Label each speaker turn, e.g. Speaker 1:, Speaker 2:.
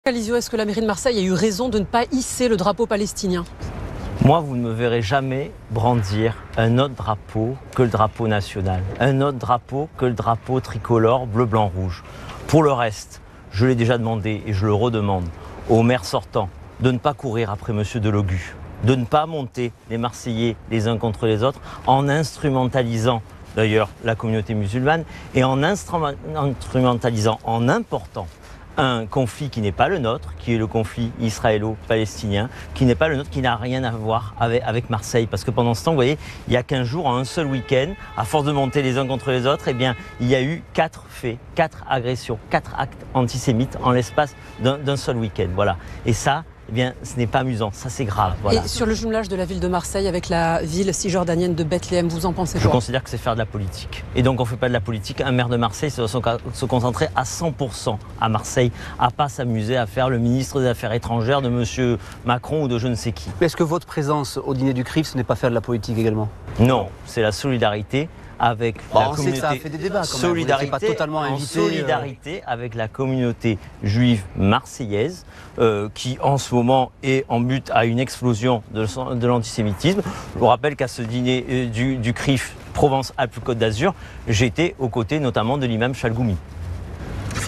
Speaker 1: Alizio, est-ce que la mairie de Marseille a eu raison de ne pas hisser le drapeau palestinien?
Speaker 2: Moi, vous ne me verrez jamais brandir un autre drapeau que le drapeau national, un autre drapeau que le drapeau tricolore bleu, blanc, rouge. Pour le reste, je l'ai déjà demandé et je le redemande au maire sortant de ne pas courir après M. Delogu, de ne pas monter les Marseillais les uns contre les autres en instrumentalisant d'ailleurs la communauté musulmane et en instrumentalisant, en important un conflit qui n'est pas le nôtre, qui est le conflit israélo-palestinien, qui n'est pas le nôtre, qui n'a rien à voir avec Marseille. Parce que pendant ce temps, vous voyez, il y a 15 jours, en un seul week-end, à force de monter les uns contre les autres, eh bien, il y a eu 4 faits, 4 agressions, 4 actes antisémites en l'espace d'un seul week-end. Voilà. Et ça, eh bien, ce n'est pas amusant, ça c'est grave. Voilà.
Speaker 1: Et sur le jumelage de la ville de Marseille avec la ville cisjordanienne de Bethléem, vous en pensez quoi?
Speaker 2: Je considère que c'est faire de la politique. Et donc on ne fait pas de la politique. Un maire de Marseille doit se concentrer à 100% à Marseille, à ne pas s'amuser à faire le ministre des Affaires étrangères de M. Macron ou de je ne sais qui.
Speaker 3: Est-ce que votre présence au dîner du CRIF, ce n'est pas faire de la politique également?
Speaker 2: Non, c'est la solidarité avec la communauté.
Speaker 3: On sait que ça a fait des débats quand même.
Speaker 2: Solidarité,
Speaker 3: pas totalement
Speaker 2: en
Speaker 3: invité,
Speaker 2: solidarité avec la communauté juive marseillaise qui en ce moment est en but à une explosion de l'antisémitisme. Je vous rappelle qu'à ce dîner du CRIF Provence-Alpes-Côte d'Azur, j'étais aux côtés notamment de l'imam Chalgoumi.